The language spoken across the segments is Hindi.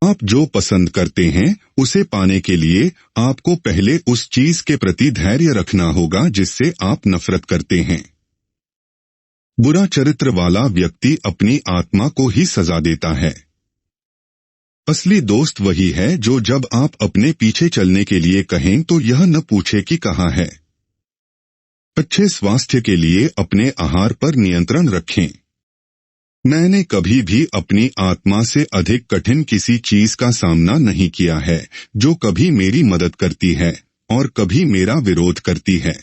आप जो पसंद करते हैं उसे पाने के लिए आपको पहले उस चीज के प्रति धैर्य रखना होगा जिससे आप नफरत करते हैं। बुरा चरित्र वाला व्यक्ति अपनी आत्मा को ही सजा देता है। असली दोस्त वही है जो जब आप अपने पीछे चलने के लिए कहें तो यह न पूछे कि कहाँ है। अच्छे स्वास्थ्य के लिए अपने आहार पर नियंत्रण रखें। मैंने कभी भी अपनी आत्मा से अधिक कठिन किसी चीज का सामना नहीं किया है जो कभी मेरी मदद करती है और कभी मेरा विरोध करती है।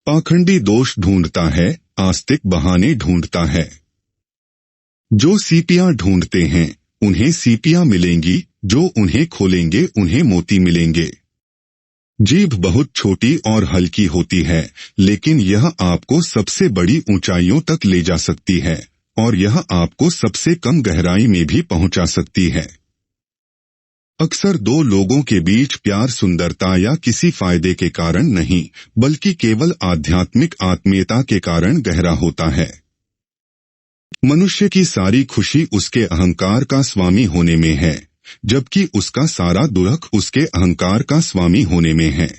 पाखंडी दोष ढूंढता है, आस्तिक बहाने ढूंढता है। जो सीपियां ढूंढते हैं उन्हें सीपियां मिलेंगी, जो उन्हें खोलेंगे उन्हें मोती मिलेंगे। जीभ बहुत छोटी और हल्की होती है, लेकिन यह आपको सबसे बड़ी ऊंचाइयों तक ले जा सकती है और यह आपको सबसे कम गहराई में भी पहुंचा सकती है। अक्सर दो लोगों के बीच प्यार सुंदरता या किसी फायदे के कारण नहीं, बल्कि केवल आध्यात्मिक आत्मीयता के कारण गहरा होता है। मनुष्य की सारी खुशी उसके अहंकार का स्वामी होने में है, जबकि उसका सारा दुख उसके अहंकार का स्वामी होने में है।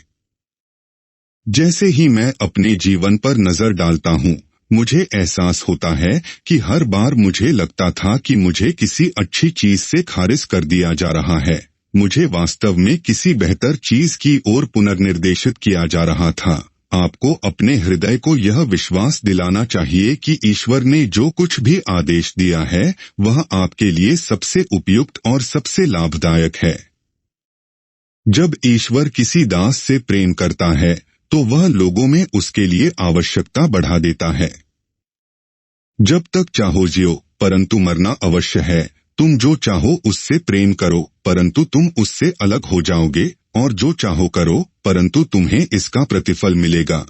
जैसे ही मैं अपने जीवन पर नजर डालता हूँ, मुझे एहसास होता है कि हर बार मुझे लगता था कि मुझे किसी अच्छी चीज से खारिज कर दिया जा रहा है, मुझे वास्तव में किसी बेहतर चीज की ओर पुनर्निर्देशित किया जा रहा था। आपको अपने हृदय को यह विश्वास दिलाना चाहिए कि ईश्वर ने जो कुछ भी आदेश दिया है वह आपके लिए सबसे उपयुक्त और सबसे लाभदायक है। जब ईश्वर किसी दास से प्रेम करता है तो वह लोगों में उसके लिए आवश्यकता बढ़ा देता है। जब तक चाहो जियो, परंतु मरना अवश्य है। तुम जो चाहो उससे प्रेम करो, परंतु तुम उससे अलग हो जाओगे, और जो चाहो करो, परंतु तुम्हें इसका प्रतिफल मिलेगा।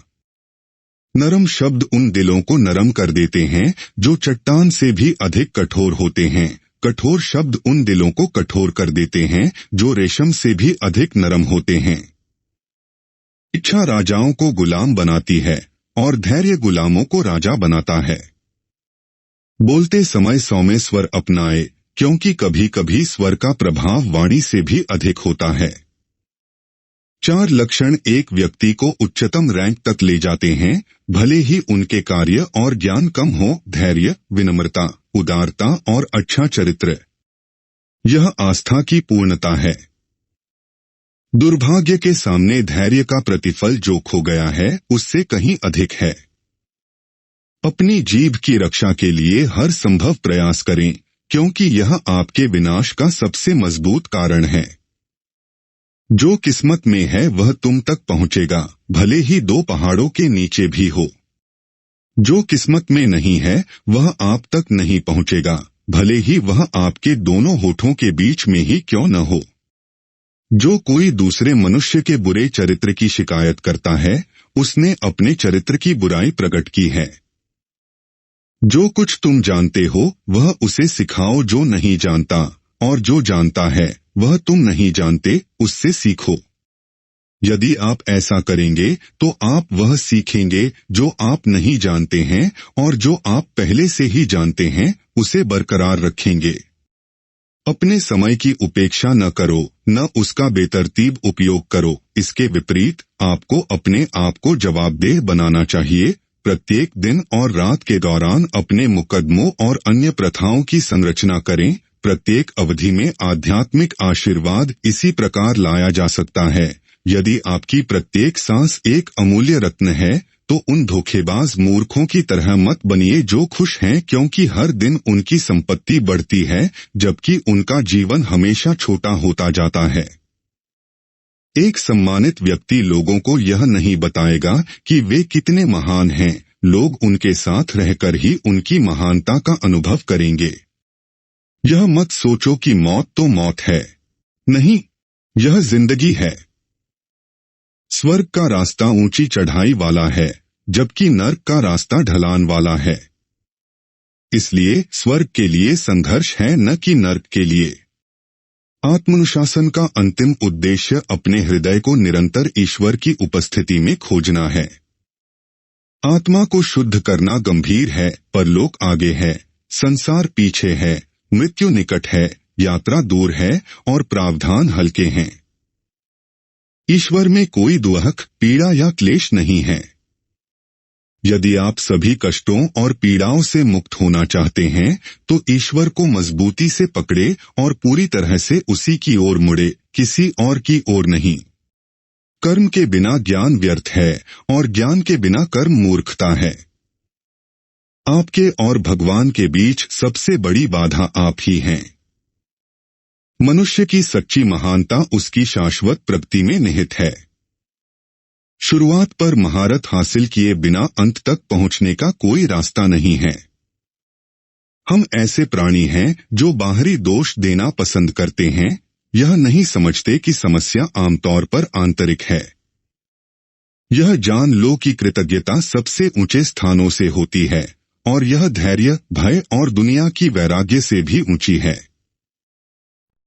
नरम शब्द उन दिलों को नरम कर देते हैं जो चट्टान से भी अधिक कठोर होते हैं। कठोर शब्द उन दिलों को कठोर कर देते हैं जो रेशम से भी अधिक नरम होते हैं। इच्छा राजाओं को गुलाम बनाती है और धैर्य गुलामों को राजा बनाता है। बोलते समय सौम्य स्वर अपनाए, क्योंकि कभी कभी स्वर का प्रभाव वाणी से भी अधिक होता है। 4 लक्षण एक व्यक्ति को उच्चतम रैंक तक ले जाते हैं, भले ही उनके कार्य और ज्ञान कम हो। धैर्य, विनम्रता, उदारता और अच्छा चरित्र। यह आस्था की पूर्णता है। दुर्भाग्य के सामने धैर्य का प्रतिफल जो खो गया है उससे कहीं अधिक है। अपनी जीभ की रक्षा के लिए हर संभव प्रयास करें, क्योंकि यह आपके विनाश का सबसे मजबूत कारण है। जो किस्मत में है वह तुम तक पहुंचेगा, भले ही 2 पहाड़ों के नीचे भी हो। जो किस्मत में नहीं है वह आप तक नहीं पहुंचेगा, भले ही वह आपके दोनों होठों के बीच में ही क्यों न हो। जो कोई दूसरे मनुष्य के बुरे चरित्र की शिकायत करता है, उसने अपने चरित्र की बुराई प्रकट की है। जो कुछ तुम जानते हो वह उसे सिखाओ जो नहीं जानता, और जो जानता है वह तुम नहीं जानते उससे सीखो। यदि आप ऐसा करेंगे तो आप वह सीखेंगे जो आप नहीं जानते हैं, और जो आप पहले से ही जानते हैं उसे बरकरार रखेंगे। अपने समय की उपेक्षा न करो, न उसका बेतरतीब उपयोग करो। इसके विपरीत आपको अपने आप को जवाबदेह बनाना चाहिए। प्रत्येक दिन और रात के दौरान अपने मुकदमों और अन्य प्रथाओं की संरचना करें। प्रत्येक अवधि में आध्यात्मिक आशीर्वाद इसी प्रकार लाया जा सकता है। यदि आपकी प्रत्येक सांस एक अमूल्य रत्न है तो उन धोखेबाज मूर्खों की तरह मत बनिए जो खुश हैं क्योंकि हर दिन उनकी संपत्ति बढ़ती है, जबकि उनका जीवन हमेशा छोटा होता जाता है। एक सम्मानित व्यक्ति लोगों को यह नहीं बताएगा कि वे कितने महान हैं, लोग उनके साथ रहकर ही उनकी महानता का अनुभव करेंगे। यह मत सोचो कि मौत तो मौत है। नहीं, यह जिंदगी है। स्वर्ग का रास्ता ऊंची चढ़ाई वाला है, जबकि नर्क का रास्ता ढलान वाला है। इसलिए स्वर्ग के लिए संघर्ष है, न कि नर्क के लिए। आत्मानुशासन का अंतिम उद्देश्य अपने हृदय को निरंतर ईश्वर की उपस्थिति में खोजना है। आत्मा को शुद्ध करना गंभीर है, परलोक आगे है, संसार पीछे है, मृत्यु निकट है, यात्रा दूर है और प्रावधान हल्के हैं। ईश्वर में कोई दुख, पीड़ा या क्लेश नहीं है। यदि आप सभी कष्टों और पीड़ाओं से मुक्त होना चाहते हैं तो ईश्वर को मजबूती से पकड़े और पूरी तरह से उसी की ओर मुड़े, किसी और की ओर नहीं। कर्म के बिना ज्ञान व्यर्थ है और ज्ञान के बिना कर्म मूर्खता है। आपके और भगवान के बीच सबसे बड़ी बाधा आप ही हैं। मनुष्य की सच्ची महानता उसकी शाश्वत प्रगति में निहित है। शुरुआत पर महारत हासिल किए बिना अंत तक पहुंचने का कोई रास्ता नहीं है। हम ऐसे प्राणी हैं जो बाहरी दोष देना पसंद करते हैं, यह नहीं समझते कि समस्या आमतौर पर आंतरिक है। यह जान लो कि कृतज्ञता सबसे ऊंचे स्थानों से होती है और यह धैर्य, भय और दुनिया की वैराग्य से भी ऊंची है।